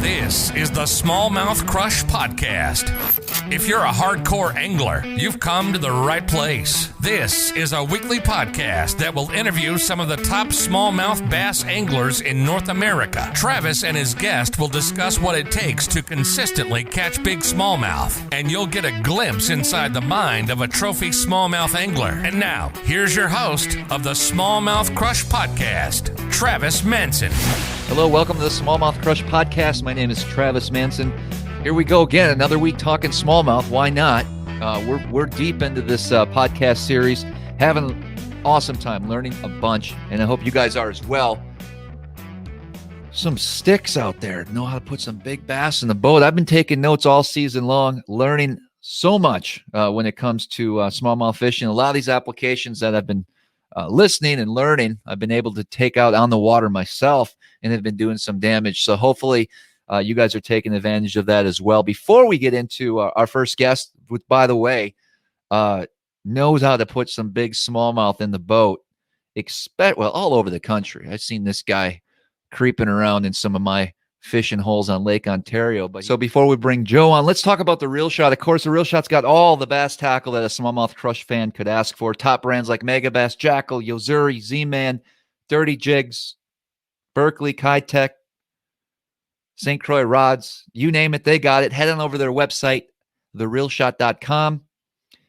This is the Smallmouth Crush podcast. If you're a hardcore angler, you've come to the right place. This is a weekly podcast that will interview some of the top smallmouth bass anglers in North America. Travis and his guest will discuss what it takes to consistently catch big smallmouth, and you'll get a glimpse inside the mind of a trophy smallmouth angler. And now, here's your host of the Smallmouth Crush podcast, Travis Manson. Hello, welcome to the Smallmouth Crush podcast. My name is Travis Manson. Here we go again, another week talking smallmouth. Why not? We're deep into this podcast series, having an awesome time, learning a bunch, and I hope you guys are as well. Some sticks out there, know how to put some big bass in the boat. I've been taking notes all season long, learning so much when it comes to smallmouth fishing. A lot of these applications that I've been listening and learning, I've been able to take out on the water myself and have been doing some damage. So hopefully you guys are taking advantage of that as well. Before we get into our first guest, which, by the way, knows how to put some big smallmouth in the boat, all over the country. I've seen this guy creeping around in some of my fishing holes on Lake Ontario. So before we bring Joe on, let's talk about the Reel Shot. Of course, the Reel Shot's got all the bass tackle that a Smallmouth Crush fan could ask for. Top brands like Mega Bass, Jackal, Yozuri, Z-Man, Dirty Jigs, Berkeley, Kitech, St. Croix rods, you name it, they got it. Head on over to their website, thereelshot.com.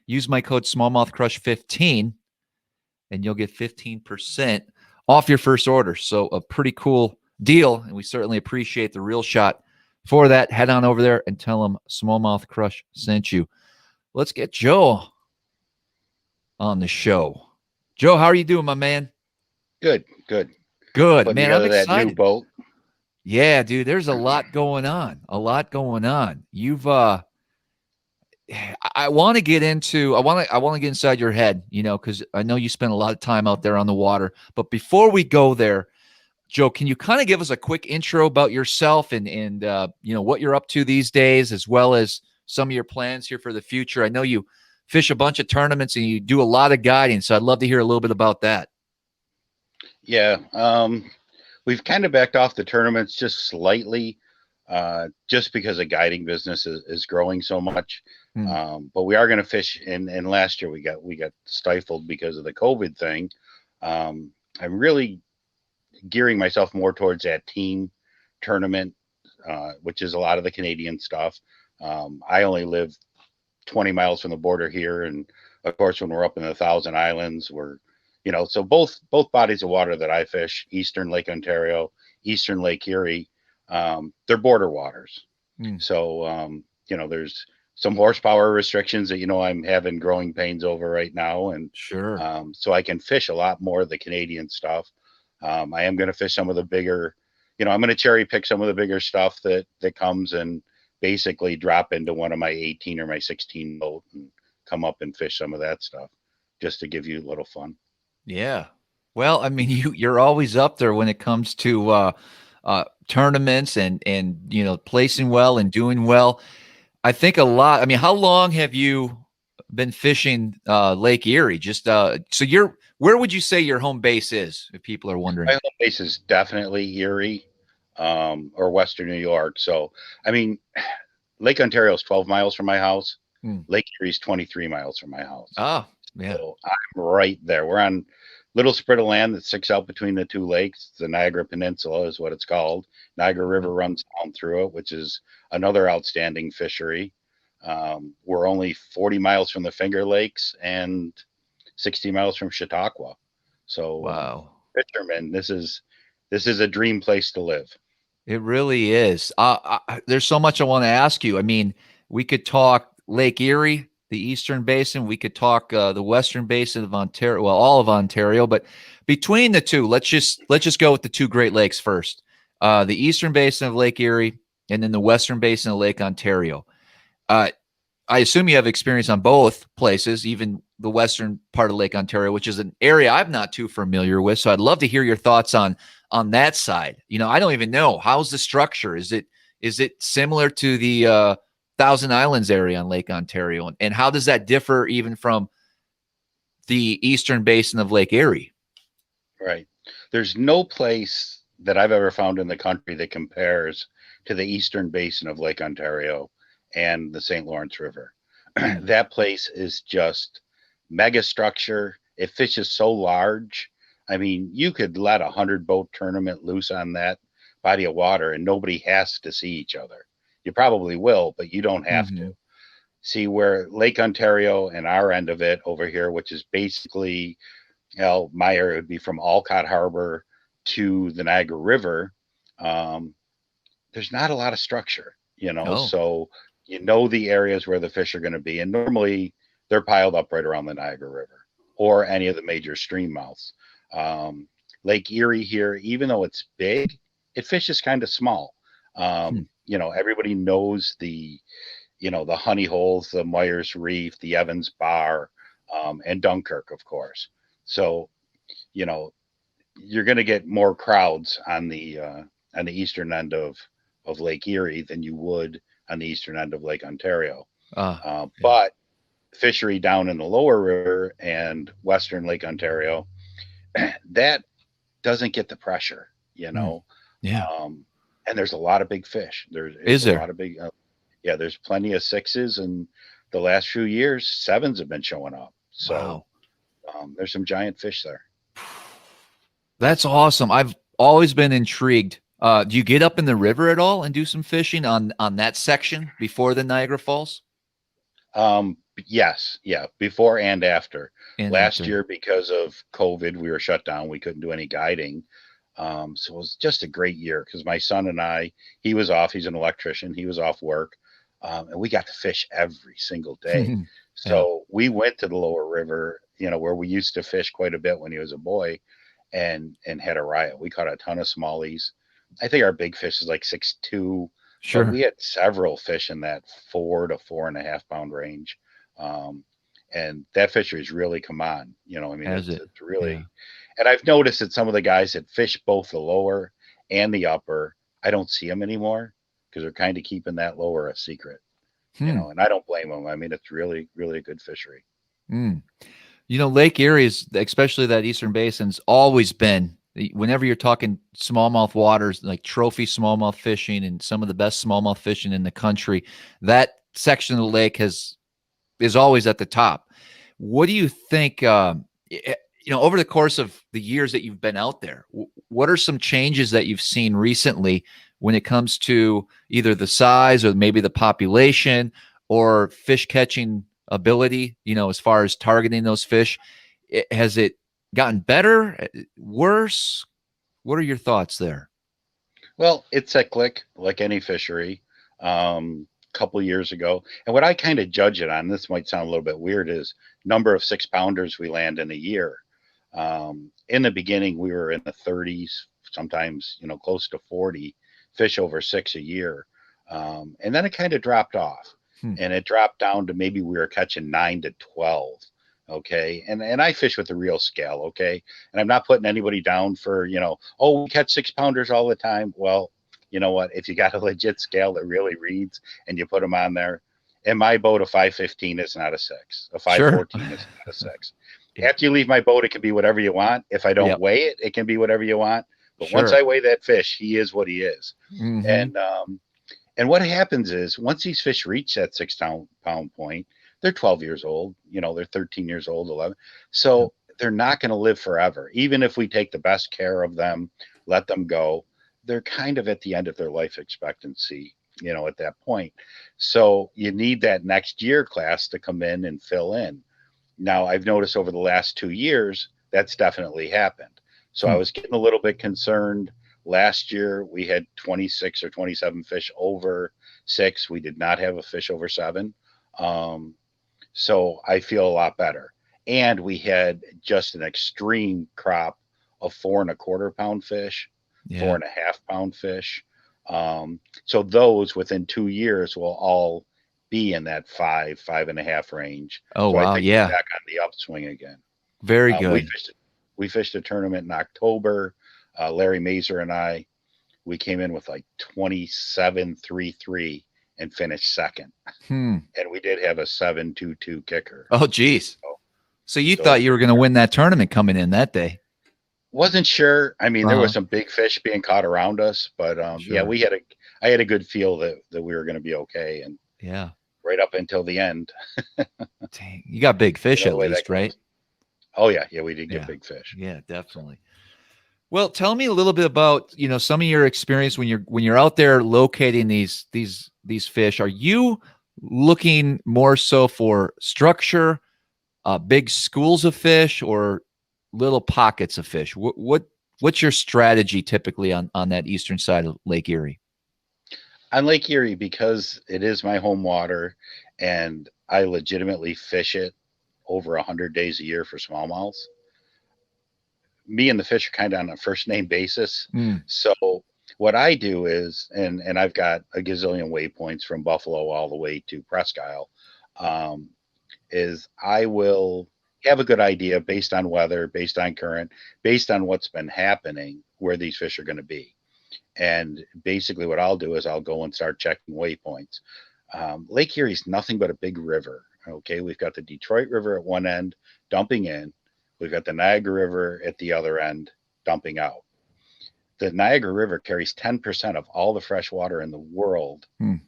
Use my code SmallmouthCrush15, and you'll get 15% off your first order. So a pretty cool deal, and we certainly appreciate the Reel Shot for that. Head on over there and tell them Smallmouth Crush sent you. Let's get Joe on the show. Joe, how are you doing, my man? Good. Good, man. I'm excited. That new boat. Yeah, dude, there's a lot going on. You've I want to get inside your head, because I know you spend a lot of time out there on the water. But before we go there, Joe, can you kind of give us a quick intro about yourself and what you're up to these days, as well as some of your plans here for the future? I know you fish a bunch of tournaments and you do a lot of guiding, so I'd love to hear a little bit about that. Yeah. We've kind of backed off the tournaments just slightly, just because the guiding business is growing so much. But we are going to fish. And last year we got stifled because of the COVID thing. I'm really gearing myself more towards that team tournament, which is a lot of the Canadian stuff. I only live 20 miles from the border here. And of course, when we're up in the Thousand Islands, so both bodies of water that I fish, Eastern Lake Ontario, Eastern Lake Erie, they're border waters. So, there's some horsepower restrictions that, I'm having growing pains over right now. And sure. So I can fish a lot more of the Canadian stuff. I am going to fish some of the bigger, I'm going to cherry pick some of the bigger stuff that comes and basically drop into one of my 18 or my 16 boat and come up and fish some of that stuff just to give you a little fun. Yeah. Well, I mean, you're always up there when it comes to tournaments and placing well and doing well. I think a lot. I mean, how long have you been fishing Lake Erie? Just where would you say your home base is, if people are wondering? My home base is definitely Erie or Western New York. So, I mean, Lake Ontario is 12 miles from my house. Lake Erie is 23 miles from my house. Oh, yeah. So I'm right there. We're on little spit of land that sticks out between the two lakes. The Niagara Peninsula is what it's called. Niagara River runs down through it, which is another outstanding fishery. We're only 40 miles from the Finger Lakes and 60 miles from Chautauqua. So, wow, fishermen, this is a dream place to live. It really is. There's so much I want to ask you. I mean, we could talk Lake Erie, the Eastern Basin. We could talk the Western Basin of Ontario, well, all of Ontario. But between the two, let's just go with the two Great Lakes first. The Eastern Basin of Lake Erie and then the Western Basin of Lake Ontario. I assume you have experience on both places, even the western part of Lake Ontario, which is an area I'm not too familiar with. So I'd love to hear your thoughts on that side. I don't even know. How's the structure? Is it similar to the Thousand Islands area on Lake Ontario? And how does that differ even from the Eastern Basin of Lake Erie? Right. There's no place that I've ever found in the country that compares to the eastern basin of Lake Ontario and the St. Lawrence River. That place is just mega structure. It fishes so large. I mean, you could let 100-boat tournament loose on that body of water and nobody has to see each other. You probably will, but you don't have to. See, where Lake Ontario and our end of it over here, which is basically, my area would be from Alcott Harbor to the Niagara River. There's not a lot of structure, so the areas where the fish are going to be. And normally they're piled up right around the Niagara River or any of the major stream mouths. Lake Erie here, even though it's big, it fishes kind of small. Everybody knows the Honey Holes, the Myers Reef, the Evans Bar, and Dunkirk, of course. So, you're going to get more crowds on the eastern end of Lake Erie than you would on the eastern end of Lake Ontario. But fishery down in the lower river and western Lake Ontario, that doesn't get the pressure, and there's a lot of big fish. There's a lot of big, there's plenty of 6s, and the last few years 7s have been showing up. So there's some giant fish there. That's awesome. I've always been intrigued. Do you get up in the river at all and do some fishing on that section before the Niagara Falls? Yes. Yeah. Before and after. Last year, because of COVID, we were shut down. We couldn't do any guiding. So it was just a great year because my son and I, he was off. He's an electrician. He was off work. And we got to fish every single day. So we went to the lower river, where we used to fish quite a bit when he was a boy, and had a riot. We caught a ton of smallies. I think our big fish is like 6'2". Sure. But we had several fish in that 4 to 4.5 pound range. And that fishery's really come on, it's really, and I've noticed that some of the guys that fish both the lower and the upper, I don't see them anymore because they're kind of keeping that lower a secret, and I don't blame them. I mean, it's really, really a good fishery. Lake Erie is, especially that eastern basin's always been, whenever you're talking smallmouth waters, like trophy smallmouth fishing and some of the best smallmouth fishing in the country, that section of the lake is always at the top. What do you think, over the course of the years that you've been out there, what are some changes that you've seen recently when it comes to either the size or maybe the population or fish catching ability, as far as targeting those fish? Has it gotten better, worse? What are your thoughts there? Well, it's cyclic, like any fishery. Couple years ago, and what I kind of judge it on, this might sound a little bit weird, is number of 6-pounders we land in a year. In the beginning, we were in the 30s, sometimes close to 40 fish over 6 a year, and then it kind of dropped off, and it dropped down to maybe we were catching 9 to 12. Okay, and I fish with the real scale. Okay, and I'm not putting anybody down for we catch 6-pounders all the time. Well, you know what? If you got a legit scale that really reads and you put them on there, in my boat, a 515 is not a 6. A 514 is not a 6. After you leave my boat, it can be whatever you want. If I don't weigh it, it can be whatever you want. But once I weigh that fish, he is what he is. And what happens is once these fish reach that 6-pound point, they're 12 years old. They're 13 years old, 11. So they're not going to live forever. Even if we take the best care of them, let them go, they're kind of at the end of their life expectancy, at that point. So you need that next year class to come in and fill in. Now, I've noticed over the last 2 years, that's definitely happened. So I was getting a little bit concerned. Last year, we had 26 or 27 fish over 6. We did not have a fish over 7. So I feel a lot better. And we had just an extreme crop of 4.25 pound fish. 4.5 pound fish. So those within 2 years will all be in that 5.5 range. Oh, so wow. I think we're back on the upswing again. Very good. We fished a tournament in October. Larry Mazer and I, we came in with like 27.33 and finished second. And we did have a 7.22 kicker. Oh, geez. So you thought you were going to win that tournament coming in that day? Wasn't sure. I mean, there Uh-huh. was some big fish being caught around us, but yeah, Sure. I had a good feel that we were going to be okay, and Yeah. right up until the end, Dang. You got big you fish know at the way that least, right? goes. Oh yeah, yeah, we did get Yeah. big fish. Yeah, definitely. Well, tell me a little bit about, some of your experience when you're out there locating these fish. Are you looking more so for structure, big schools of fish, or little pockets of fish? What's your strategy typically on that eastern side of Lake Erie? On Lake Erie, because it is my home water, and I legitimately fish it over 100 days a year for smallmouths. Me and the fish are kind of on a first name basis. Mm, So what I do is, and I've got a gazillion waypoints from Buffalo all the way to Presque Isle, um, is I will have a good idea based on weather, based on current, based on what's been happening, where these fish are going to be. And basically, what I'll do is I'll go and start checking waypoints. Lake Erie is nothing but a big river. Okay, we've got the Detroit River at one end dumping in, we've got the Niagara River at the other end dumping out. The Niagara River carries 10% of all the fresh water in the world mm,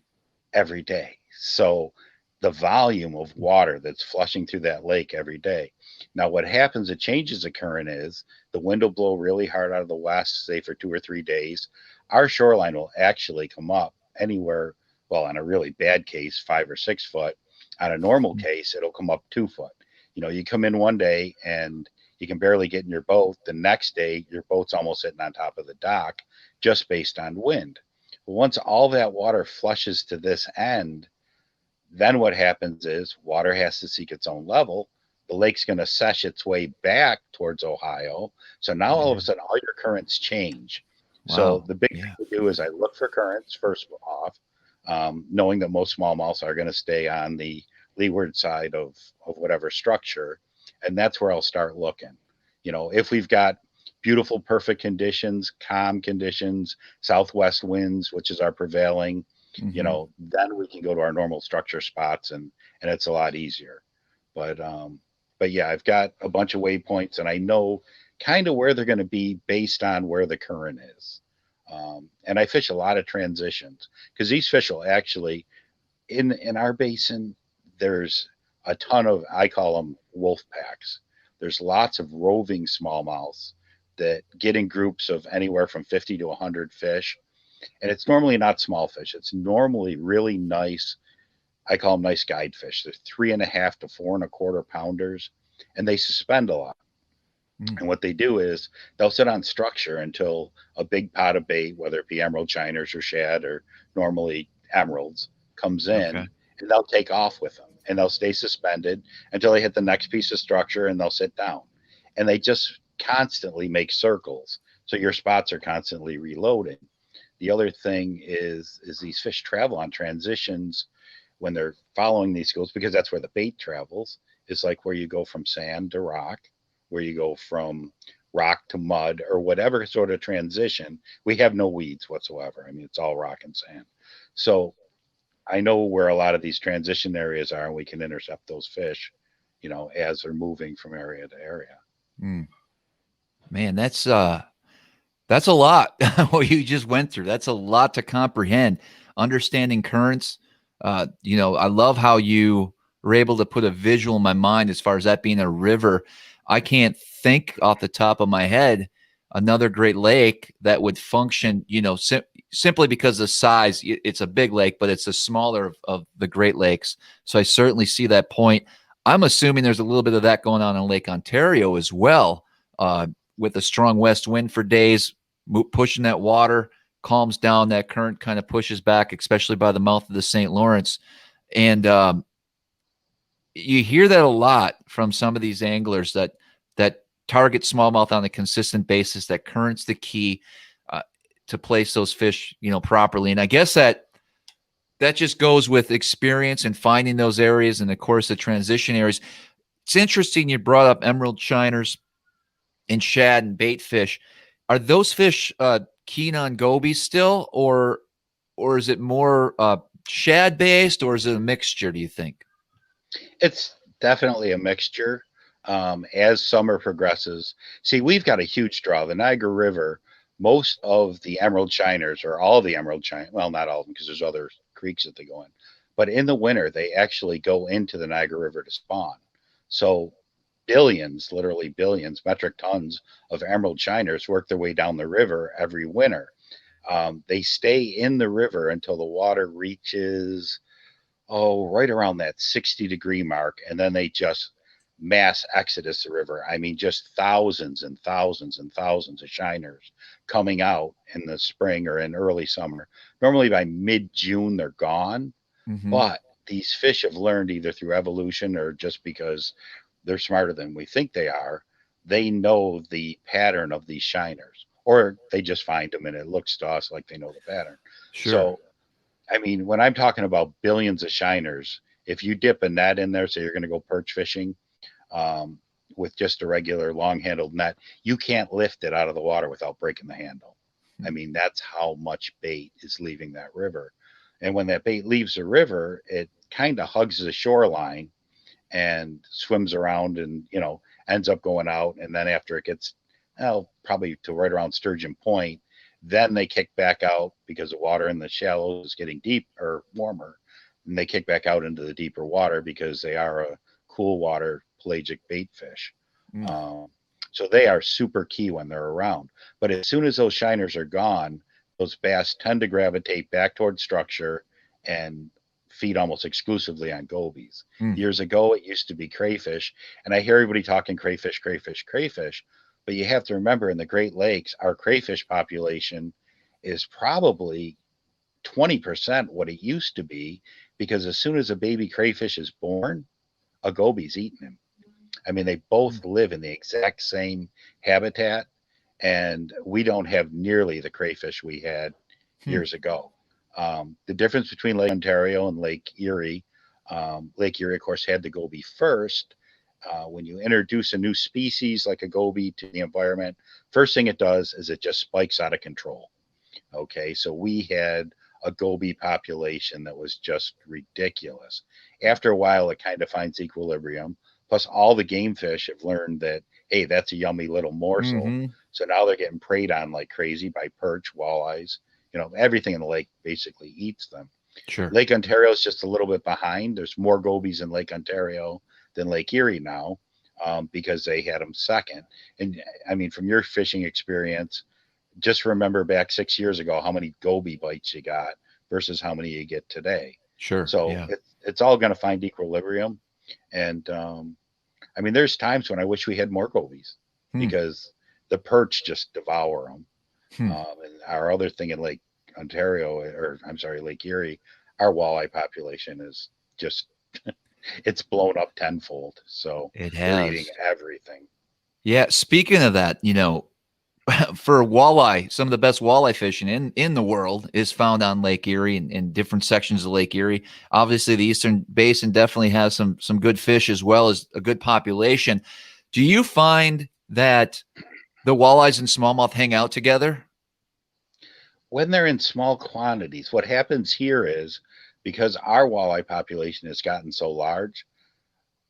every day. So the volume of water that's flushing through that lake every day. Now, what happens, it changes the current is the wind will blow really hard out of the west, say for 2 or 3 days. Our shoreline will actually come up anywhere, well, on a really bad case, 5 or 6 foot. On a normal mm. case, it'll come up 2 foot. You come in one day and you can barely get in your boat. The next day, your boat's almost sitting on top of the dock just based on wind. Once all that water flushes to this end, then what happens is water has to seek its own level. The lake's going to sesh its way back towards Ohio. So now all of Yeah. a sudden, all your currents change. So Wow. the big thing Yeah. to do is I look for currents first off, knowing that most smallmouths are going to stay on the leeward side of whatever structure. And that's where I'll start looking. If we've got beautiful, perfect conditions, calm conditions, southwest winds, which is our prevailing, Hmm. then we can go to our normal structure spots, and it's a lot easier. But yeah, I've got a bunch of waypoints, and I know kind of where they're going to be based on where the current is. And I fish a lot of transitions because these fish will actually in our basin. There's a ton of, I call them wolf packs. There's lots of roving smallmouths that get in groups of anywhere from 50 to 100 fish, and it's normally not small fish. It's normally really nice. I call them nice guide fish. They're 3.5 to 4.25 pounders, and they suspend a lot. Mm. And what they do is they'll sit on structure until a big pot of bait, whether it be emerald shiners or shad or normally emeralds, comes Okay. in, and they'll take off with them, and they'll stay suspended until they hit the next piece of structure, and they'll sit down. And they just constantly make circles. So your spots are constantly reloading. The other thing is these fish travel on transitions when they're following these schools, because that's where the bait travels. Is like where you go from sand to rock, where you go from rock to mud, or whatever sort of transition. We have no weeds whatsoever. I mean, it's all rock and sand. So I know where a lot of these transition areas are, and we can intercept those fish, as they're moving from area to area. Mm. Man, that's a lot what you just went through. That's a lot to comprehend. Understanding currents. I love how you were able to put a visual in my mind as far as that being a river. I can't think off the top of my head another Great Lake that would function, simply because of the size. It's a big lake, but it's the smaller of the Great Lakes. So I certainly see that point. I'm assuming there's a little bit of that going on in Lake Ontario as well, with a strong west wind for days, pushing that water, calms down, that current kind of pushes back, especially by the mouth of the St. Lawrence. And you hear that a lot from some of these anglers that target smallmouth on a consistent basis, that current's the key to place those fish, properly. And I guess that just goes with experience and finding those areas, and of course the transition areas. It's interesting you brought up emerald shiners and shad and bait fish. Are those fish keen on gobies still, or is it more shad based, or is it a mixture, do you think? It's definitely a mixture. as summer progresses. See, we've got a huge draw. The Niagara River, most of the emerald shiners, or all the emerald shiners, well, not all of them because there's other creeks that they go in, but in the winter, they actually go into the Niagara River to spawn. So billions, literally billions, metric tons of emerald shiners work their way down the river every winter. They stay in the river until the water reaches, right around that 60-degree mark, and then they just mass exodus the river. I mean, just thousands and thousands and thousands of shiners coming out in the spring or in early summer. Normally by mid-June, they're gone. Mm-hmm. But these fish have learned, either through evolution or just because they're smarter than we think they are, they know the pattern of these shiners, or they just find them and it looks to us like they know the pattern. Sure. So, I mean, when I'm talking about billions of shiners, if you dip a net in there, so you're going to go perch fishing with just a regular long-handled net, you can't lift it out of the water without breaking the handle. I mean, that's how much bait is leaving that river. And when that bait leaves the river, it kind of hugs the shoreline and swims around and, ends up going out. And then after it gets, probably to right around Sturgeon Point, then they kick back out because the water in the shallows is getting deep or warmer. And they kick back out into the deeper water because they are a cool water pelagic bait fish. So they are super key when they're around. But as soon as those shiners are gone, those bass tend to gravitate back towards structure and feed almost exclusively on gobies. Years ago, it used to be crayfish. And I hear everybody talking crayfish, crayfish, crayfish. But you have to remember, in the Great Lakes, our crayfish population is probably 20% what it used to be, because as soon as a baby crayfish is born, a goby's eating him. I mean, they both live in the exact same habitat, and we don't have nearly the crayfish we had years ago. The difference between Lake Ontario and Lake Erie, Lake Erie, of course, had the goby first. When you introduce a new species like a goby to the environment, first thing it does is it just spikes out of control. Okay, so we had a goby population that was just ridiculous. After a while, it kind of finds equilibrium. Plus, all the game fish have learned that, hey, that's a yummy little morsel. So now they're getting preyed on like crazy by perch, walleyes. Everything in the lake basically eats them. Sure. Lake Ontario is just a little bit behind. There's more gobies in Lake Ontario than Lake Erie now, because they had them second. And I mean, from your fishing experience, just remember back 6 years ago how many goby bites you got versus how many you get today. Sure. So yeah. it's all going to find equilibrium. And I mean, there's times when I wish we had more gobies because the perch just devour them. And our other thing in Lake Ontario, or I'm sorry, Lake Erie, our walleye population is just, it's blown up tenfold. So they're eating everything. Yeah. Speaking of that, for walleye, some of the best walleye fishing in the world is found on Lake Erie and in different sections of Lake Erie. Obviously, the Eastern Basin definitely has some good fish as well as a good population. Do you find that the walleyes and smallmouth hang out together? When they're in small quantities, what happens here is, because our walleye population has gotten so large,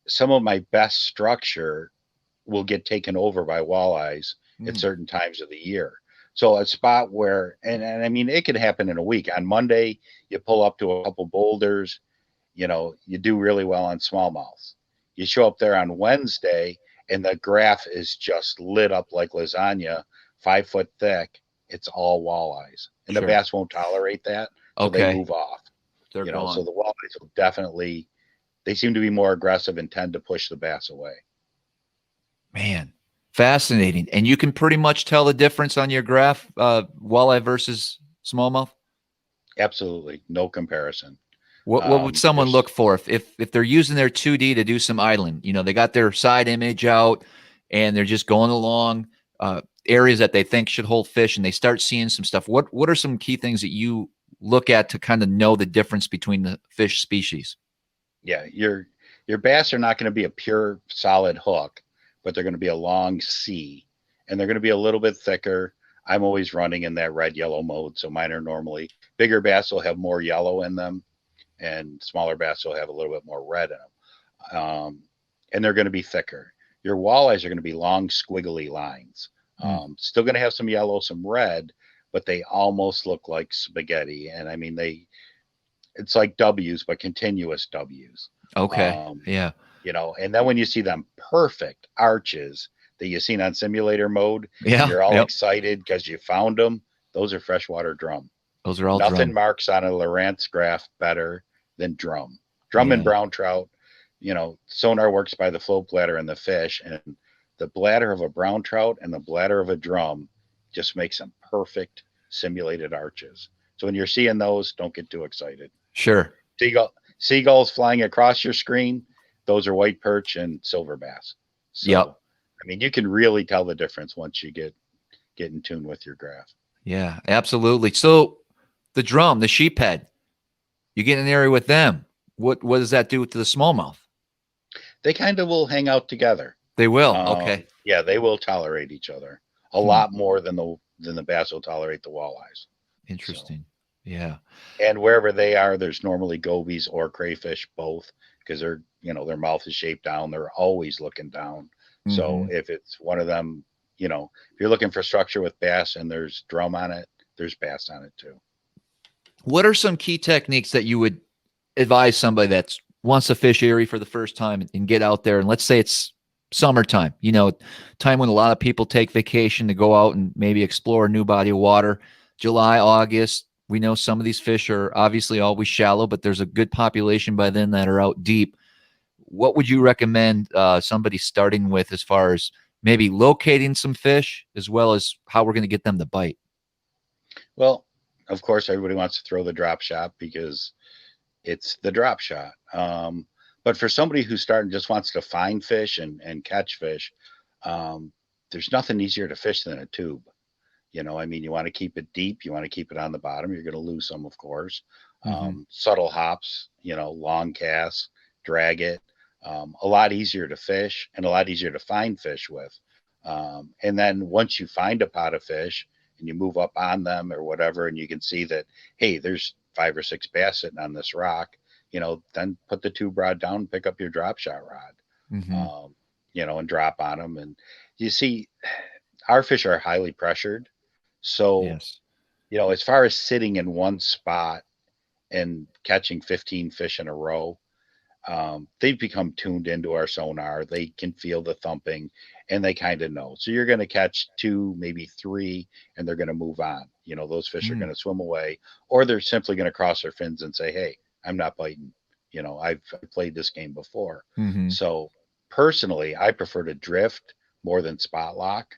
some of my best structure will get taken over by walleyes at certain times of the year. So a spot where, and I mean, it can happen in a week. On Monday, you pull up to a couple boulders, you do really well on smallmouths. You show up there on Wednesday and the graph is just lit up like lasagna, 5 foot thick. It's all walleyes. And the bass won't tolerate that. So they move off. They're gone. So the walleyes will definitely, they seem to be more aggressive and tend to push the bass away. Man, fascinating. And you can pretty much tell the difference on your graph, walleye versus smallmouth? Absolutely. No comparison. What would someone look for if they're using their 2D to do some idling? They got their side image out and they're just going along areas that they think should hold fish, and they start seeing some stuff. What are some key things that you look at to kind of know the difference between the fish species? Yeah, your bass are not going to be a pure solid hook, but they're going to be a long C, and they're going to be a little bit thicker. I'm always running in that red yellow mode, so mine are normally bigger. Bass will have more yellow in them, and smaller bass will have a little bit more red in them. And they're going to be thicker. Your walleyes are going to be long, squiggly lines. Still going to have some yellow, some red, but they almost look like spaghetti. And I mean, it's like W's, but continuous W's. Okay. Yeah. You know, and then when you see them perfect arches that you've seen on simulator mode, and Yeah. you're all Yep. excited because you found them, those are freshwater drum. Those are all Nothing drum. marks on a Lowrance graph better than drum. Drum and Yeah. brown trout, you know, sonar works by the float bladder and the fish, and the bladder of a brown trout and the bladder of a drum just makes them perfect simulated arches. So when you're seeing those, don't get too excited. Sure. Seagulls flying across your screen, those are white perch and silver bass. So, Yep. I mean, you can really tell the difference once you get in tune with your graph. Yeah, absolutely. So the drum, the sheephead, you get in an area with them. What does that do to the smallmouth? They kind of will hang out together. They will. Okay. Yeah, they will tolerate each other a lot more than the bass will tolerate the walleyes. Interesting. So, yeah. And wherever they are, there's normally gobies or crayfish, both, because they're, you know, their mouth is shaped down. They're always looking down. So if it's one of them, you know, if you're looking for structure with bass and there's drum on it, there's bass on it too. What are some key techniques that you would advise somebody that wants to fish Erie for the first time and get out there? And let's say it's summertime, you know, time when a lot of people take vacation to go out and maybe explore a new body of water. July, August, we know some of these fish are obviously always shallow, but there's a good population by then that are out deep. What would you recommend somebody starting with as far as maybe locating some fish as well as how we're going to get them to bite? Well, of course, everybody wants to throw the drop shot because it's the drop shot. But for somebody who's starting just wants to find fish and catch fish, there's nothing easier to fish than a tube. You know, I mean, you want to keep it deep. You want to keep it on the bottom. You're going to lose some, of course. Subtle hops, you know, long casts, drag it. A lot easier to fish and a lot easier to find fish with. And then once you find a pot of fish and you move up on them or whatever, and you can see that, hey, there's 5 or 6 bass sitting on this rock, you know, then put the tube rod down and pick up your drop shot rod, you know, and drop on them. And you see, our fish are highly pressured. So, you know, as far as sitting in one spot and catching 15 fish in a row, they've become tuned into our sonar. They can feel the thumping and they kind of know. So you're going to catch 2, maybe 3, and they're going to move on. You know, those fish are going to swim away, or they're simply going to cross their fins and say, hey, I'm not biting. You know, I've played this game before. So personally, I prefer to drift more than spot lock.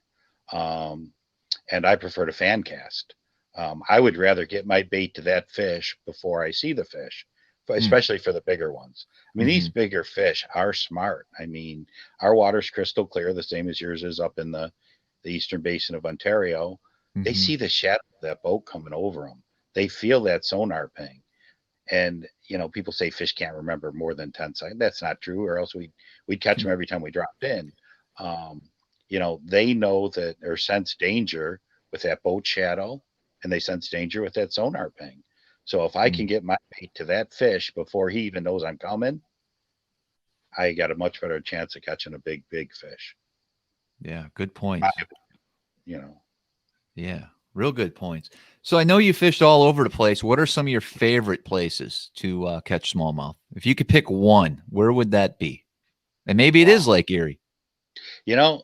And I prefer to fan cast. I would rather get my bait to that fish before I see the fish, especially for the bigger ones. I mean, these bigger fish are smart. I mean, our water's crystal clear, the same as yours is up in the eastern basin of Ontario. They see the shadow of that boat coming over them. They feel that sonar ping. And, you know, people say fish can't remember more than 10 seconds. That's not true, or else we'd catch them every time we dropped in. You know, they know that or sense danger with that boat shadow, and they sense danger with that sonar ping. So if I can get my bait to that fish before he even knows I'm coming, I got a much better chance of catching a big fish. Yeah, good points. You know. Yeah, real good points. So I know you fished all over the place. What are some of your favorite places to catch smallmouth? If you could pick one, where would that be? And maybe it is Lake Erie. You know,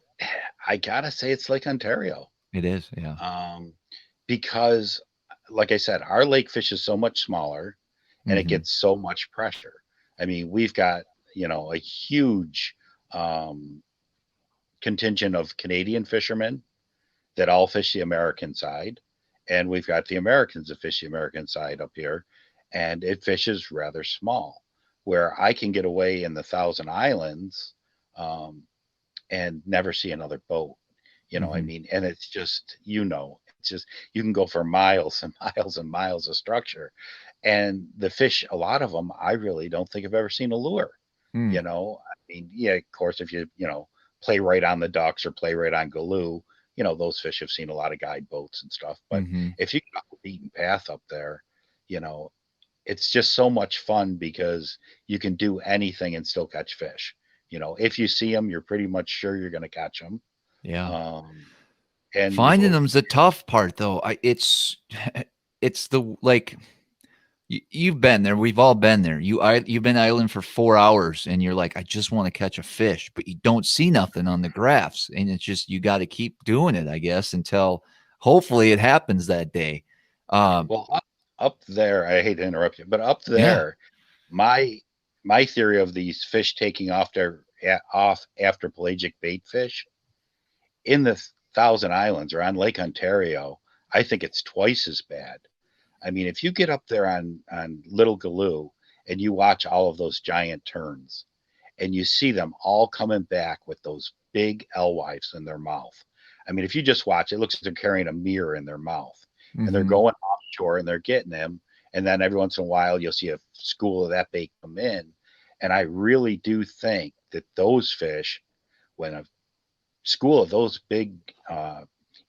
I gotta say it's Lake Ontario. It is, yeah. Because, like I said, our lake fish is so much smaller, and it gets so much pressure. I mean, we've got, you know, a huge contingent of Canadian fishermen that all fish the American side, and we've got the Americans that fish the American side up here, and it fishes rather small. Where I can get away in the Thousand Islands and never see another boat. You know, I mean, and it's just, you know, it's just, you can go for miles and miles and miles of structure. And the fish, a lot of them, I really don't think I've ever seen a lure. You know, I mean, yeah, of course, if you know, play right on the ducks or play right on Galoo, you know, those fish have seen a lot of guide boats and stuff. But if you got the beaten path up there, you know, it's just so much fun because you can do anything and still catch fish. if you see them, you're pretty much sure you're going to catch them. Yeah. And Finding them's the tough part, though. It's the like you've been there. We've all been there. You've been idling for 4 hours, and you're like, I just want to catch a fish, but you don't see nothing on the graphs, and it's just you got to keep doing it, I guess, until hopefully it happens that day. well, up there, I hate to interrupt you, but up Yeah. there, my theory of these fish taking off after pelagic bait fish in the Thousand Islands or on Lake Ontario, I think it's twice as bad. I mean, if you get up there on Little Galoo and you watch all of those giant terns and you see them all coming back with those big alewives in their mouth. I mean, if you just watch, it looks like they're carrying a mirror in their mouth, and they're going offshore and they're getting them. And then every once in a while, you'll see a school of that bait come in. And I really do think that those fish, when a school of those big,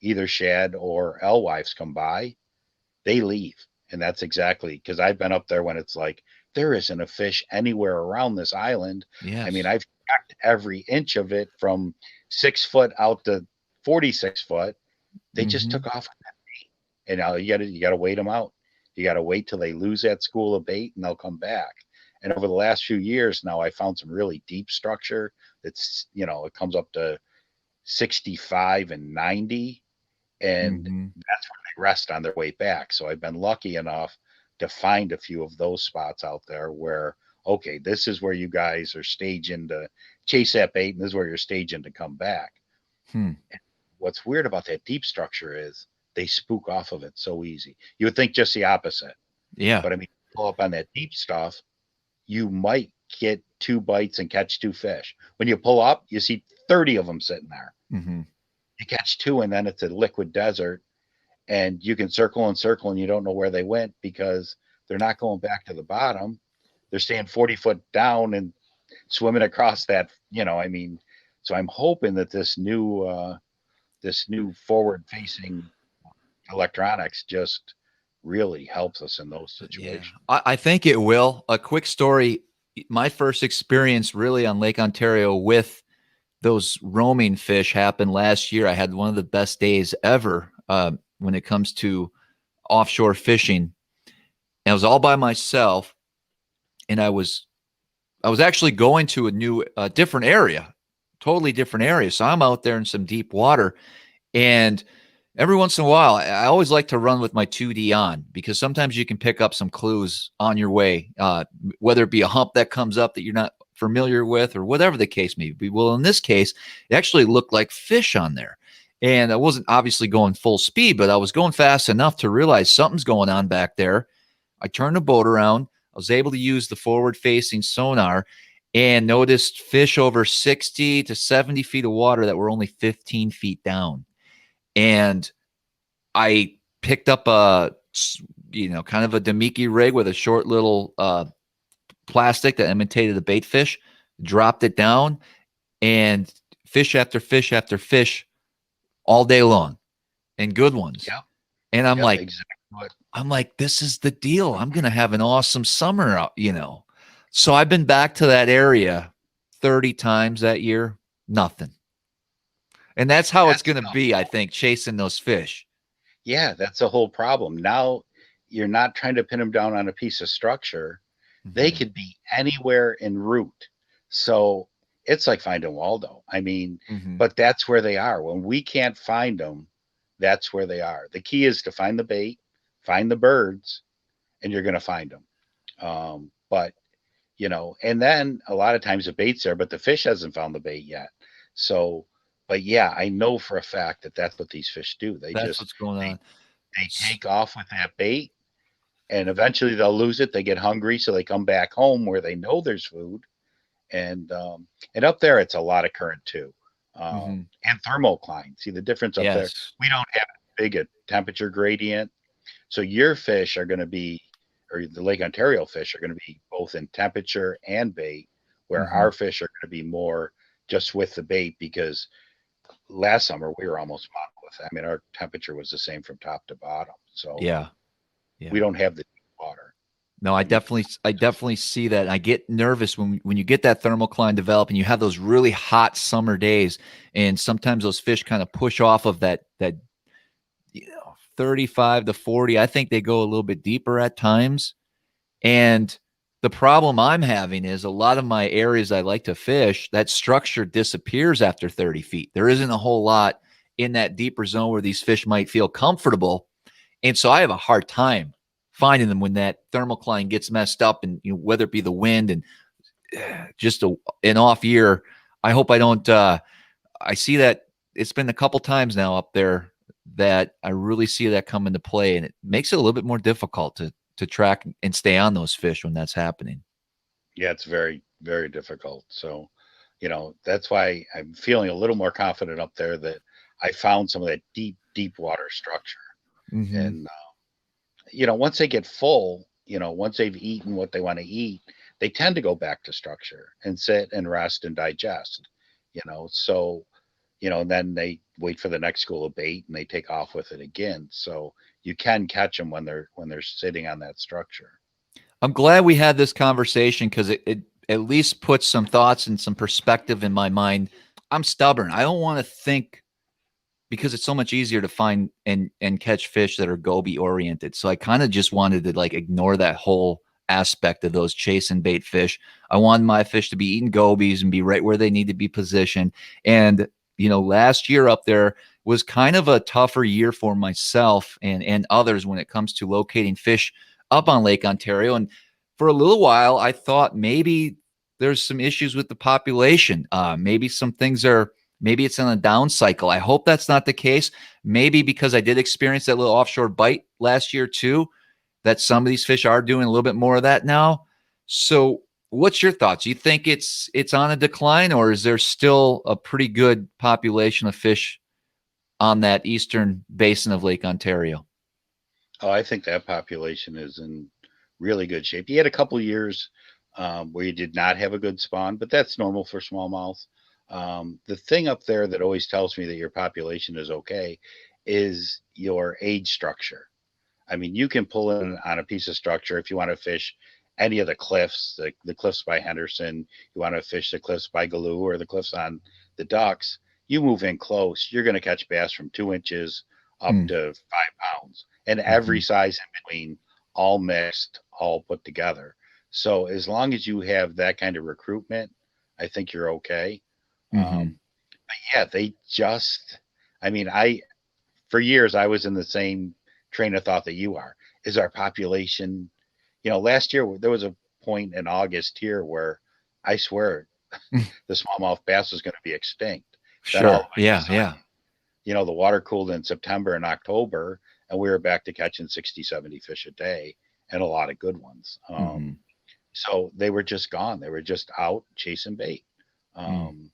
either shad or alewives come by, they leave. And that's exactly because I've been up there when it's like, there isn't a fish anywhere around this island. Yes. I mean, I've tracked every inch of it from 6 foot out to 46 foot. They just took off on that bait. And now you gotta wait them out. You gotta wait till they lose that school of bait and they'll come back. And over the last few years now, I found some really deep structure that's, it comes up to 65 and 90. And that's where they rest on their way back. So I've been lucky enough to find a few of those spots out there where, okay, this is where you guys are staging to chase that bait, and this is where you're staging to come back. And what's weird about that deep structure is they spook off of it so easy. You would think just the opposite. Yeah. But I mean, pull up on that deep stuff, you might get 2 bites and catch 2 fish. When you pull up, you see 30 of them sitting there. You catch 2, and then it's a liquid desert, and you can circle and circle, and you don't know where they went because they're not going back to the bottom. They're staying 40 foot down and swimming across that, I mean, so I'm hoping that this new forward facing electronics just really helps us in those situations. Yeah. I think it will. A quick story. My first experience really on Lake Ontario with those roaming fish happened last year. I had one of the best days ever when it comes to offshore fishing. And I was all by myself, and I was actually going to a different area, totally different area. So I'm out there in some deep water, and every once in a while, I always like to run with my 2D on because sometimes you can pick up some clues on your way, whether it be a hump that comes up that you're not familiar with or whatever the case may be. Well, in this case, it actually looked like fish on there. And I wasn't obviously going full speed, but I was going fast enough to realize something's going on back there. I turned the boat around. I was able to use the forward-facing sonar and noticed fish over 60 to 70 feet of water that were only 15 feet down. And I picked up a, kind of a Damiki rig with a short little plastic that imitated a bait fish, dropped it down, and fish after fish after fish all day long, and good ones. Yeah. And I'm like, exactly. This is the deal. I'm going to have an awesome summer out, So I've been back to that area 30 times that year, nothing. And that's how it's going to be, I think, chasing those fish. Yeah, that's the whole problem. Now you're not trying to pin them down on a piece of structure. They could be anywhere en route. So it's like finding Waldo. I mean, but that's where they are. When we can't find them, that's where they are. The key is to find the bait, find the birds, and you're going to find them. But, and then a lot of times the bait's there, but the fish hasn't found the bait yet. So, but yeah, I know for a fact that that's what these fish do. That's what's going on. They take off with that bait, and eventually they'll lose it. They get hungry, so they come back home where they know there's food. And up there, it's a lot of current too, and thermocline. See the difference up there? We don't have a big temperature gradient, so your fish are going to be, or the Lake Ontario fish are going to be both in temperature and bait, where our fish are going to be more just with the bait, because last summer we were almost monolith. I mean, our temperature was the same from top to bottom. So yeah. We don't have the deep water. No, I definitely see that. I get nervous when you get that thermocline develop and you have those really hot summer days, and sometimes those fish kind of push off of that 35 to 40. I think they go a little bit deeper at times. And the problem I'm having is a lot of my areas I like to fish, that structure disappears after 30 feet. There isn't a whole lot in that deeper zone where these fish might feel comfortable. And so I have a hard time finding them when that thermocline gets messed up, and whether it be the wind and just an off year. I hope I don't. I see that it's been a couple times now up there that I really see that come into play, and it makes it a little bit more difficult to track and stay on those fish when that's happening. Yeah, it's very, very difficult. So, that's why I'm feeling a little more confident up there that I found some of that deep, deep water structure. Mm-hmm. And, once they get full, once they've eaten what they want to eat, they tend to go back to structure and sit and rest and digest, so, and then they wait for the next school of bait and they take off with it again. So you can catch them when they're sitting on that structure. I'm glad we had this conversation because it at least puts some thoughts and some perspective in my mind. I'm stubborn. I don't want to think, because it's so much easier to find and catch fish that are goby oriented. So I kind of just wanted to ignore that whole aspect of those chase and bait fish. I want my fish to be eating gobies and be right where they need to be positioned. And last year up there was kind of a tougher year for myself and others when it comes to locating fish up on Lake Ontario. And for a little while, I thought maybe there's some issues with the population. Maybe some things maybe it's on a down cycle. I hope that's not the case. Maybe because I did experience that little offshore bite last year too, that some of these fish are doing a little bit more of that now. So what's your thoughts? Do you think it's on a decline, or is there still a pretty good population of fish on that eastern basin of Lake Ontario? Oh, I think that population is in really good shape. You had a couple years where you did not have a good spawn, but that's normal for smallmouth. The thing up there that always tells me that your population is okay is your age structure. I mean, you can pull in on a piece of structure if you want to fish any of the cliffs, the cliffs by Henderson, you want to fish the cliffs by Galoo or the cliffs on the Ducks, you move in close, you're going to catch bass from 2 inches up to 5 pounds, and every size in between, all mixed, all put together. So as long as you have that kind of recruitment, I think you're okay. But yeah, for years, I was in the same train of thought that you are. Is our population, last year, there was a point in August here where I swear the smallmouth bass was going to be extinct. Sure. Yeah. The water cooled in September and October, and we were back to catching 60, 70 fish a day and a lot of good ones. So they were just gone. They were just out chasing bait. And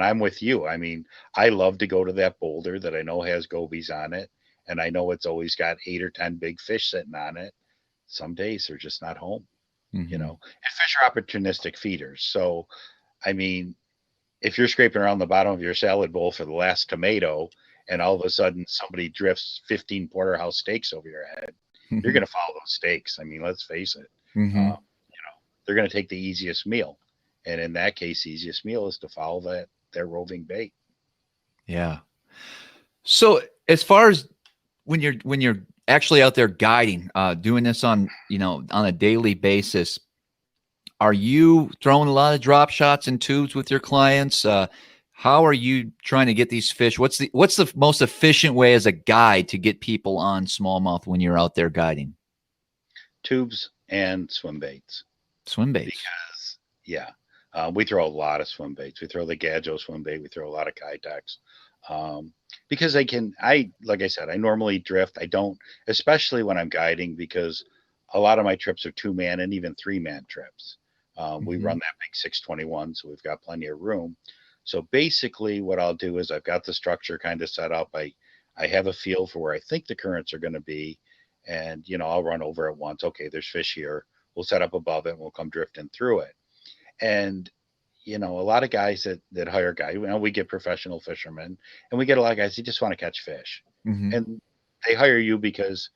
I'm with you. I mean, I love to go to that boulder that I know has gobies on it, and I know it's always got 8 or 10 big fish sitting on it. Some days they're just not home, and fish are opportunistic feeders. So, I mean, if you're scraping around the bottom of your salad bowl for the last tomato, and all of a sudden somebody drifts 15 porterhouse steaks over your head, you're going to follow those steaks. I mean, let's face it. They're going to take the easiest meal. And in that case, the easiest meal is to follow their roving bait. Yeah. So as far as when you're actually out there guiding, doing this on a daily basis, are you throwing a lot of drop shots and tubes with your clients? How are you trying to get these fish? What's the most efficient way as a guide to get people on smallmouth when you're out there guiding? Tubes and swim baits. Swim baits. Because, we throw a lot of swim baits. We throw the Gadjo swim bait. We throw a lot of Kitex. Because like I said, I normally drift. I don't, especially when I'm guiding, because a lot of my trips are 2-man and even 3-man trips. We run that big 621, so we've got plenty of room. So basically what I'll do is I've got the structure kind of set up. I have a feel for where I think the currents are going to be, and I'll run over it once. Okay, there's fish here. We'll set up above it and we'll come drifting through it. And a lot of guys that hire guys, we get professional fishermen, and we get a lot of guys who just want to catch fish. And they hire you because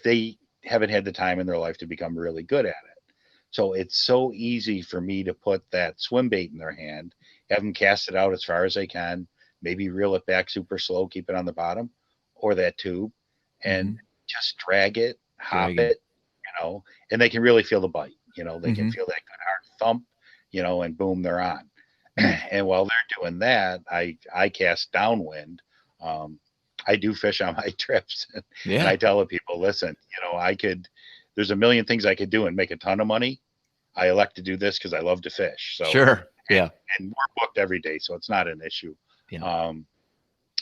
they haven't had the time in their life to become really good at it. So it's so easy for me to put that swim bait in their hand, have them cast it out as far as they can, maybe reel it back super slow, keep it on the bottom, or that tube, and just drag it, hop it, and they can really feel the bite. They can feel that good hard thump, and boom, they're on. And while they're doing that, I cast downwind. I do fish on my trips, and I tell the people, listen, there's a million things I could do and make a ton of money. I elect to do this because I love to fish. So sure, and we're booked every day, so it's not an issue.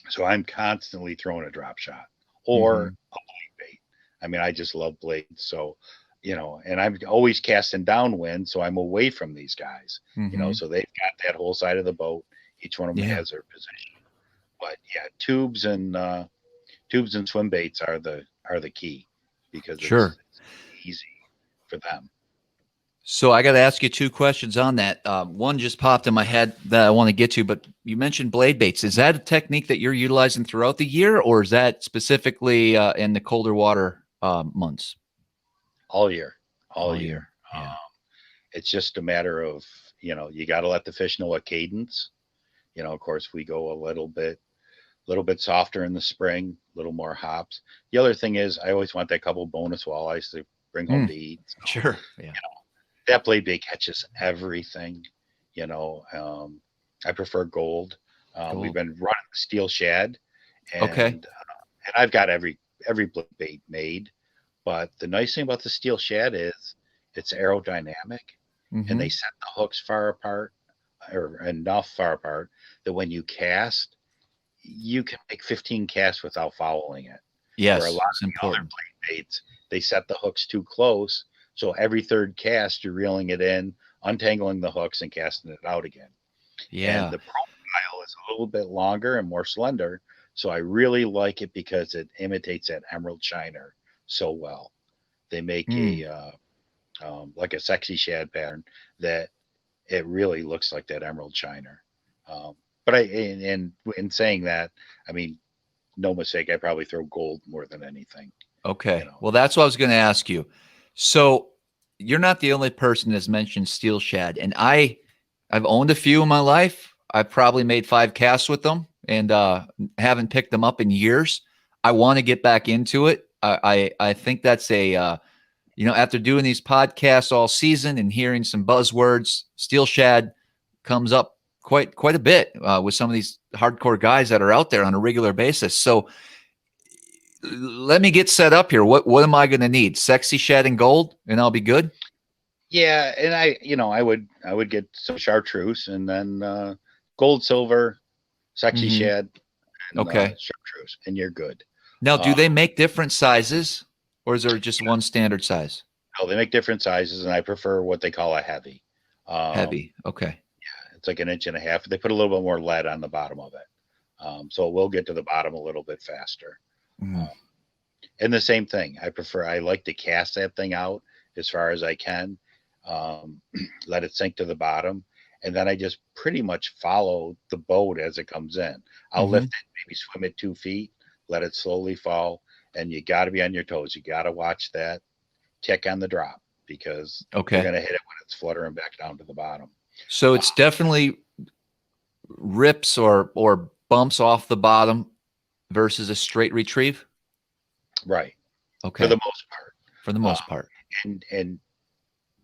So I'm constantly throwing a drop shot or a blade bait. I mean, I just love blades. So, and I'm always casting downwind, so I'm away from these guys. So they've got that whole side of the boat. Each one of them has their position. But yeah, tubes and swim baits are the key because it's easy for them. So I got to ask you two questions on that. One just popped in my head that I want to get to, but you mentioned blade baits. Is that a technique that you're utilizing throughout the year, or is that specifically in the colder water months? All year. Yeah. It's just a matter of, you got to let the fish know what cadence. Of course, we go a little bit softer in the spring, a little more hops. The other thing is I always want that couple bonus walleyes to bring home to eat. So, sure. Yeah. That blade bait catches everything. I prefer gold. We've been running steel shad, and and I've got every blade bait made. But the nice thing about the steel shad is it's aerodynamic, and they set the hooks far apart, or enough far apart that when you cast, you can make 15 casts without fouling it. Yes, where a lot of the other blade baits, they set the hooks too close. So every third cast, you're reeling it in, untangling the hooks, and casting it out again. Yeah. And the profile is a little bit longer and more slender. So I really like it because it imitates that emerald shiner so well. They make a like a sexy shad pattern that it really looks like that emerald shiner. But in saying that, I mean, no mistake, I probably throw gold more than anything. Okay. Well, that's what I was going to ask you. So you're not the only person that's mentioned steel shad, and I've owned a few in my life. I've probably made 5 casts with them, and haven't picked them up in years. I want to get back into it. I think that's after doing these podcasts all season and hearing some buzzwords, steel shad comes up quite a bit with some of these hardcore guys that are out there on a regular basis. So let me get set up here. What am I going to need? Sexy shad and gold, and I'll be good. Yeah, and I would get some chartreuse, and then gold, silver, sexy shad, and, chartreuse, and you're good. Now, do they make different sizes, or is there just one standard size? No, they make different sizes, and I prefer what they call a heavy. Heavy, okay. Yeah, it's like 1.5 inches. They put a little bit more lead on the bottom of it, so it will get to the bottom a little bit faster. And the same thing, I like to cast that thing out as far as I can, let it sink to the bottom, and then I just pretty much follow the boat as it comes in. I'll lift it, maybe swim it 2 feet, let it slowly fall, and you got to be on your toes. You got to watch that tick on the drop, because you're going to hit it when it's fluttering back down to the bottom. So it's definitely rips or bumps off the bottom versus a straight retrieve? Right. Okay. For the most part. For the most part. And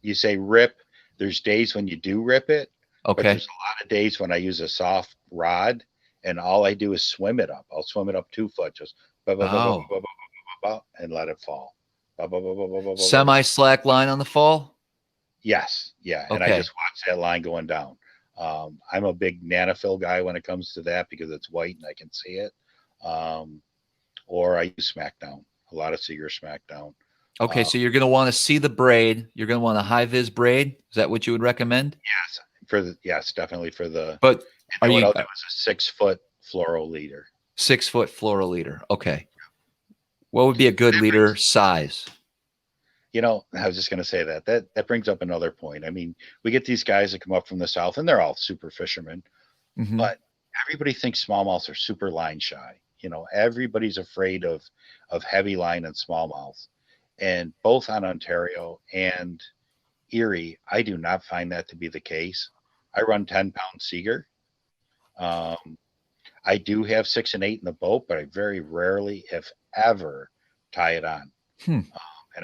you say rip, there's days when you do rip it. Okay. But there's a lot of days when I use a soft rod, and all I do is swim it up. I'll swim it up 2 foot, just and let it fall. Semi-slack line on the fall? Yes. Yeah. And I just watch that line going down. I'm a big nanofill guy when it comes to that, because it's white and I can see it. Or I use Smackdown, a lot of Seeger Smackdown. Okay, so you're going to want to see the braid. You're going to want a HighVis braid. Is that what you would recommend? Yes, yes, definitely for the. But what I'll do is a 6 foot fluoro leader. 6 foot fluoro leader. Okay. What would be a good leader size? I was just going to say that brings up another point. I mean, we get these guys that come up from the South, and they're all super fishermen, but everybody thinks smallmouths are super line shy. Everybody's afraid of heavy line and smallmouth. And both on Ontario and Erie, I do not find that to be the case. I run 10-pound Seeger. I do have 6 and 8 in the boat, but I very rarely, if ever, tie it on. And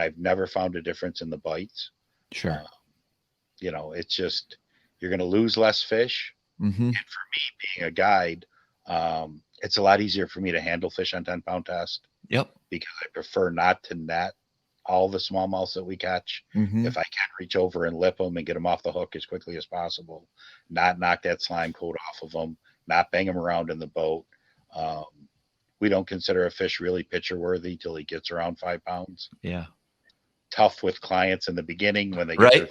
I've never found a difference in the bites. Sure. It's just, you're going to lose less fish. And for me, being a guide, it's a lot easier for me to handle fish on 10-pound test. Yep. Because I prefer not to net all the smallmouths that we catch. If I can reach over and lip them and get them off the hook as quickly as possible, not knock that slime coat off of them, not bang them around in the boat. We don't consider a fish really picture worthy till he gets around 5 pounds. Yeah. Tough with clients in the beginning when they get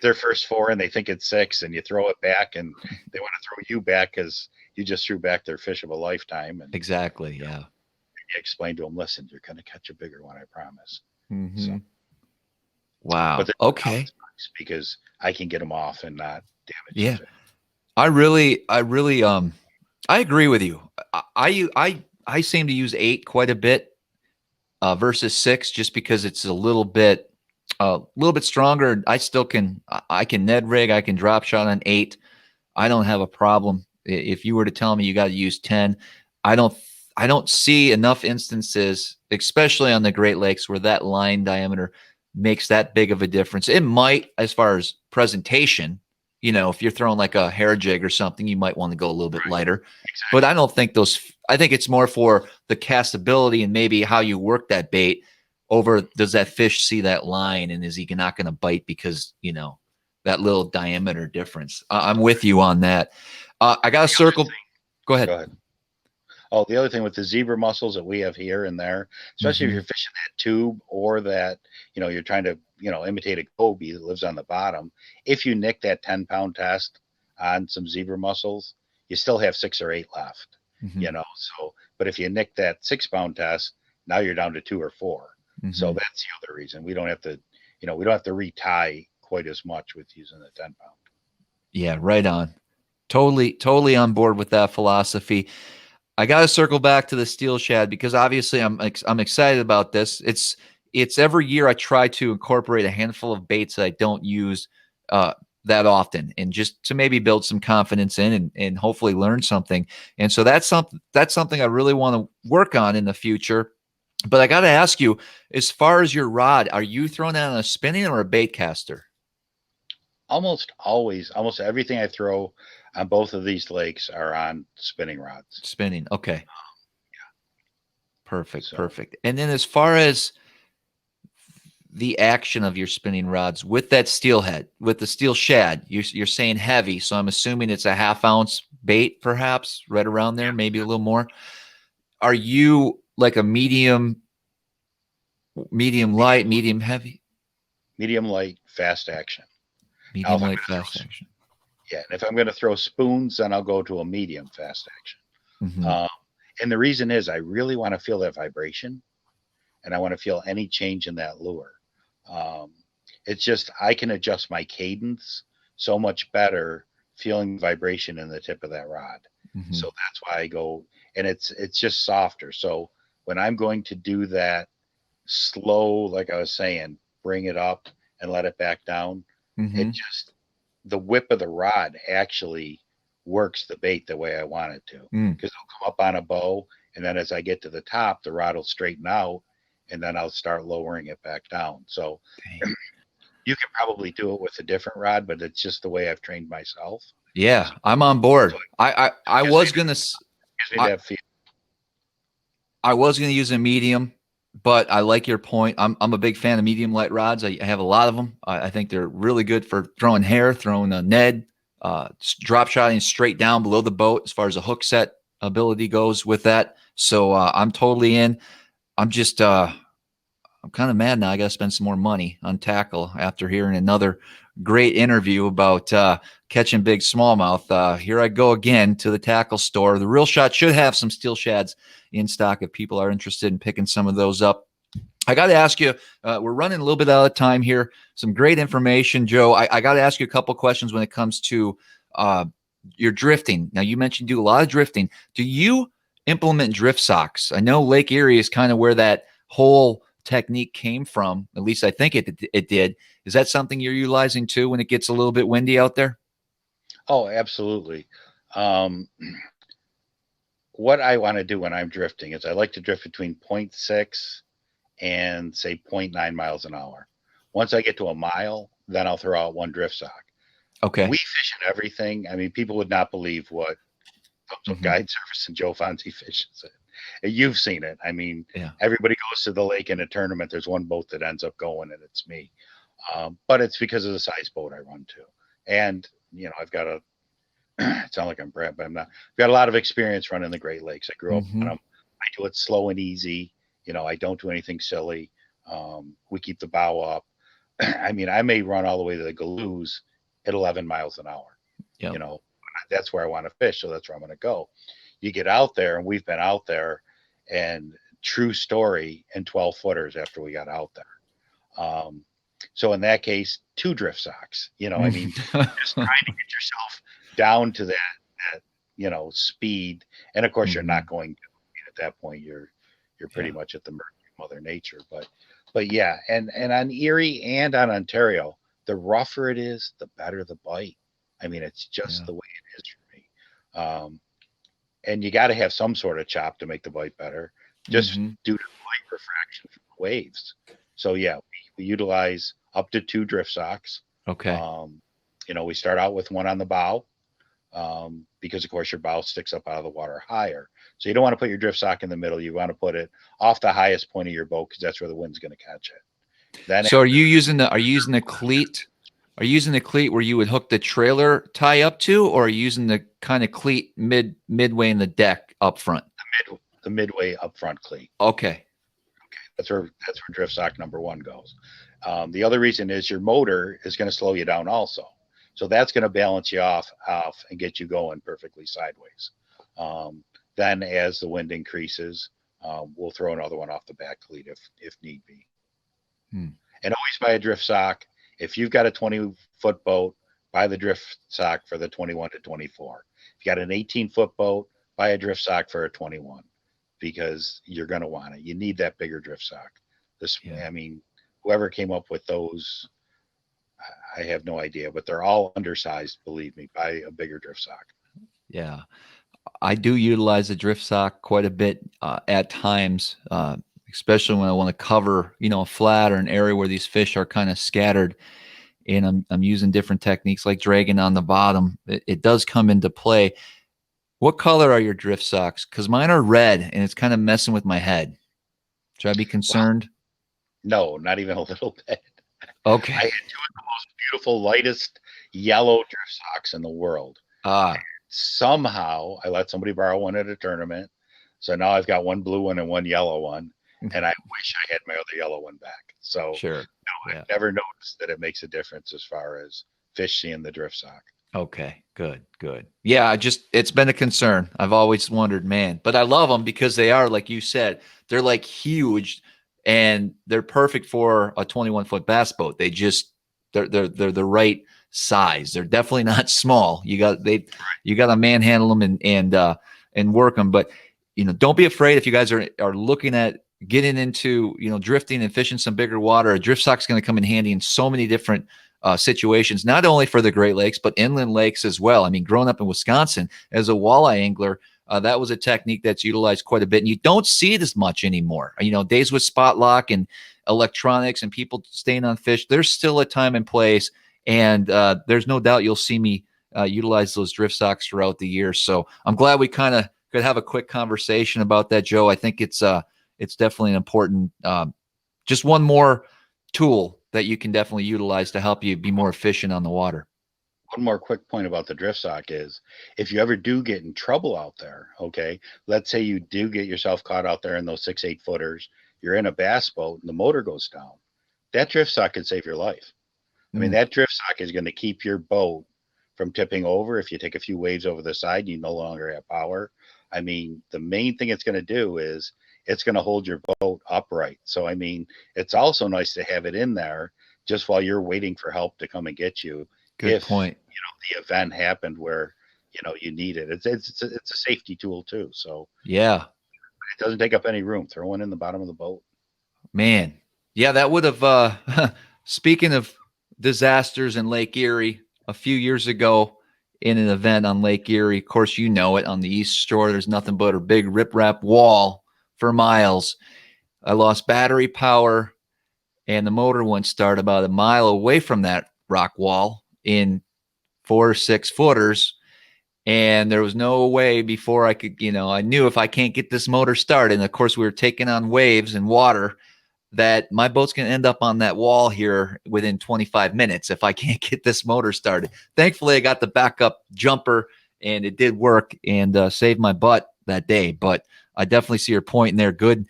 their first 4 and they think it's 6, and you throw it back and they want to throw you back because you just threw back their fish of a lifetime. And exactly. Yeah. You explain to them, listen, you're going to catch a bigger one, I promise. So, wow. But okay. Because I can get them off and not damage. Yeah. I really, I agree with you. I seem to use 8 quite a bit versus 6, just because it's a little bit stronger. I can Ned rig, I can drop shot on 8. I don't have a problem. If you were to tell me you got to use 10, I don't see enough instances, especially on the Great Lakes, where that line diameter makes that big of a difference. It might, as far as presentation, if you're throwing like a hair jig or something, you might want to go a little bit lighter. Exactly. But I don't think I think it's more for the castability and maybe how you work that bait over. Does that fish see that line, and is he not going to bite because, that little diameter difference? I'm with you on that. I got a circle. Go ahead. Oh, the other thing with the zebra mussels that we have here and there, especially if you're fishing that tube, or that, you're trying to, imitate a goby that lives on the bottom. If you nick that 10-pound test on some zebra mussels, you still have 6 or 8 left, so, but if you nick that 6-pound test, now you're down to 2 or 4. So that's the other reason we don't have to, we don't have to retie quite as much with using the 10-pound. Yeah, right on. Totally on board with that philosophy. I got to circle back to the steel shad, because obviously I'm excited about this. It's every year I try to incorporate a handful of baits that I don't use that often, and just to maybe build some confidence in and hopefully learn something. And so that's something I really want to work on in the future. But I got to ask you, as far as your rod, are you throwing that on a spinning or a bait caster? Almost always, almost everything I throw on both of these lakes are on spinning rods. Spinning. Okay. Perfect. Perfect. And then as far as the action of your spinning rods with that steelhead, with the steel shad, you're saying heavy. So I'm assuming it's a 1/2 ounce bait, perhaps right around there, maybe a little more. Are you like a medium light, medium heavy? Medium light, fast action. Medium light, fast action. Yeah, and if I'm going to throw spoons, then I'll go to a medium fast action. And the reason is I really want to feel that vibration, and I want to feel any change in that lure. It's just I can adjust my cadence so much better feeling vibration in the tip of that rod. So that's why I go, and it's just softer. So when I'm going to do that slow, like I was saying, bring it up and let it back down, it just, the whip of the rod actually works the bait the way I want it to, because it'll come up on a bow, and then as I get to the top, the rod will straighten out, and then I'll start lowering it back down. So you can probably do it with a different rod, but it's just the way I've trained myself. Yeah, I'm on board. I was gonna use a medium, but I like your point. I'm a big fan of medium light rods. I have a lot of them. I think they're really good for throwing hair, throwing a Ned, drop shotting straight down below the boat as far as a hook set ability goes with that. So I'm totally in. I'm just I'm kind of mad now. I got to spend some more money on tackle after hearing another great interview about catching big smallmouth. Here I go again to the tackle store. The Real Shot should have some steel shads in stock if people are interested in picking some of those up. I got to ask you, we're running a little bit out of time here. Some great information, Joe. I got to ask you a couple questions when it comes to your drifting. Now, you mentioned you do a lot of drifting. Do you implement drift socks? I know Lake Erie is kind of where that whole technique came from. At least I think it did. Is that something you're utilizing too when it gets a little bit windy out there? Oh, absolutely. Um, what I want to do when I'm drifting is I like to drift between 0.6 and say 0.9 miles an hour. Once I get to a mile, then I'll throw out one drift sock. Okay. We fish at everything. I mean, people would not believe what Thumbs Up Guide Service and Joe Fonzi fishes it. And you've seen it. I mean, Yeah. everybody goes to the lake in a tournament. There's one boat that ends up going, and it's me. But it's because of the size boat I run to. And, you know, I've got a, it sounds like I'm Brad, but I'm not. I've got a lot of experience running the Great Lakes. I grew up on them. I do it slow and easy. You know, I don't do anything silly. We keep the bow up. I mean, I may run all the way to the Galoos at 11 miles an hour. Yep. You know, that's where I want to fish. So that's where I'm going to go. You get out there, and we've been out there, and true story, in 12 footers after we got out there. So in that case, 2 drift socks, you know, I mean, just trying to get yourself down to that, you know, speed. And of course you're not going to, at that point, you're pretty much at the mercy of Mother Nature, but yeah. And on Erie and on Ontario, the rougher it is, the better the bite. I mean, it's just the way it is for me. And you got to have some sort of chop to make the bite better, just due to light refraction from the waves. So yeah, we utilize up to 2 drift socks. Okay. You know, we start out with one on the bow, because of course your bow sticks up out of the water higher. So you don't want to put your drift sock in the middle. You want to put it off the highest point of your boat, because that's where the wind's going to catch it. Then so are you using the cleat? Are you using the cleat where you would hook the trailer tie up to, or are you using the kind of cleat midway in the deck up front? The midway up front cleat. Okay. That's where drift sock number 1 goes. The other reason is your motor is going to slow you down also. So that's going to balance you off and get you going perfectly sideways. Then as the wind increases, we'll throw another one off the back cleat if need be. And always buy a drift sock. If you've got a 20-foot boat, buy the drift sock for the 21 to 24. If you got an 18-foot boat, buy a drift sock for a 21, because you're going to want it. You need that bigger drift sock. I mean, whoever came up with those, I have no idea, but they're all undersized. Believe me, buy a bigger drift sock. Yeah, I do utilize the drift sock quite a bit at times, especially when I want to cover, you know, a flat or an area where these fish are kind of scattered, and I'm using different techniques like dragging on the bottom. It does come into play. What color are your drift socks? Because mine are red, and it's kind of messing with my head. Should I be concerned? No, not even a little bit. Okay. I had 2 of the most beautiful, lightest yellow drift socks in the world. Somehow I let somebody borrow one at a tournament. So now I've got one blue one and one yellow one. And I wish I had my other yellow one back. So I've never noticed that it makes a difference as far as fish seeing the drift sock. Okay, good. Yeah, it's been a concern. I've always wondered, man, but I love them because they are, like you said, they're like huge, and they're perfect for a 21-foot bass boat. They're the right size. They're definitely not small. You got to manhandle them and work them. But, you know, don't be afraid if you guys are looking at getting into, you know, drifting and fishing some bigger water. A drift sock's going to come in handy in so many different situations, not only for the Great Lakes, but inland lakes as well. I mean, growing up in Wisconsin as a walleye angler, that was a technique that's utilized quite a bit, and you don't see it as much anymore. You know, days with spot lock and electronics and people staying on fish, there's still a time and place, and there's no doubt you'll see me utilize those drift socks throughout the year. So I'm glad we kind of could have a quick conversation about that, Joe. I think it's definitely an important, just one more tool that you can definitely utilize to help you be more efficient on the water. One more quick point about the drift sock is, if you ever do get in trouble out there, okay, let's say you do get yourself caught out there in those 6-8 footers, you're in a bass boat and the motor goes down, that drift sock could save your life. I mean, that drift sock is going to keep your boat from tipping over. If you take a few waves over the side, you no longer have power. I mean, the main thing it's going to do is it's going to hold your boat upright. So, I meit's also nice to have it in there just while you're waiting for help to come and get you. Good point. You know, the event happened where, you know, you need it. It's a safety tool too. So yeah, it doesn't take up any room. Throw one in the bottom of the boat. Man. Yeah, that would have, speaking of disasters in Lake Erie, a few years ago in an event on Lake Erie, of course, you know it, on the east shore, there's nothing but a big riprap wall for miles. I lost battery power, and the motor wouldn't start about a mile away from that rock wall in 4 or 6 footers. And there was no way before I could, I knew if I can't get this motor started, and of course we were taking on waves and water, that my boat's going to end up on that wall here within 25 minutes if I can't get this motor started. Thankfully, I got the backup jumper, and it did work and saved my butt that day. But I definitely see your point in there. Good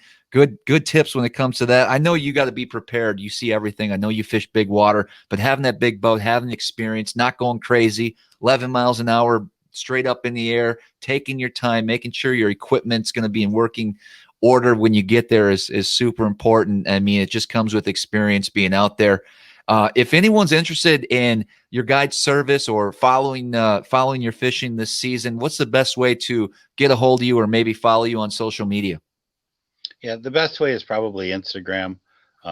tips when it comes to that. I know you got to be prepared. You see everything. I know you fish big water, but having that big boat, having experience, not going crazy, 11 miles an hour straight up in the air, taking your time, making sure your equipment's going to be in working order when you get there is super important. I mean, it just comes with experience being out there. If anyone's interested in your guide service or following your fishing this season, what's the best way to get a hold of you or maybe follow you on social media? Yeah, the best way is probably Instagram.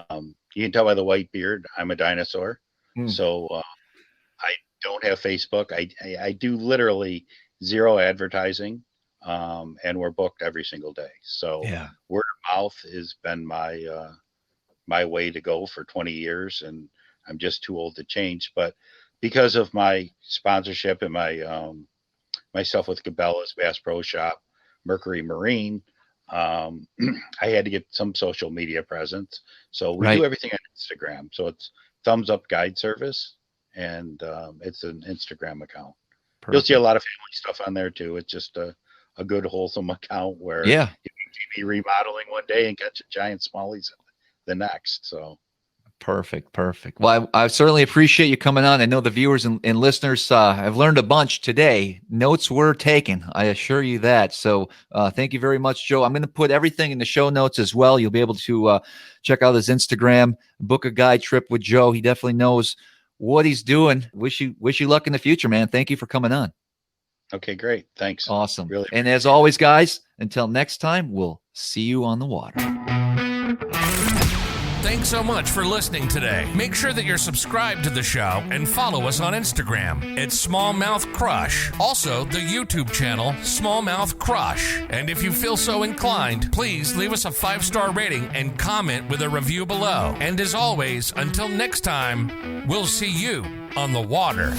You can tell by the white beard, I'm a dinosaur. So I don't have Facebook. I do literally zero advertising. And we're booked every single day. So word of mouth has been my way to go for 20 years, and I'm just too old to change. But because of my sponsorship and my stuff with Cabela's, Bass Pro Shop, Mercury Marine, I had to get some social media presence. So we do everything on Instagram. So it's Thumbs Up Guide Service, and it's an Instagram account. Perfect. You'll see a lot of family stuff on there too. It's just a good wholesome account where you can be remodeling one day and catch a giant smallies the next. So perfect. Well, I certainly appreciate you coming on. I know the viewers and listeners have learned a bunch today. Notes were taken, I assure you that. So thank you very much, Joe. I'm going to put everything in the show notes as well. You'll be able to check out his Instagram, book a guide trip with Joe. He definitely knows what he's doing. Wish you luck in the future, man. Thank you for coming on. Okay, great. Thanks. Awesome. Really, and as always, guys, until next time, we'll see you on the water. Thanks so much for listening today. Make sure that you're subscribed to the show and follow us on Instagram at SmallmouthCrush. Also, the YouTube channel, SmallmouthCrush. And if you feel so inclined, please leave us a 5-star rating and comment with a review below. And as always, until next time, we'll see you on the water.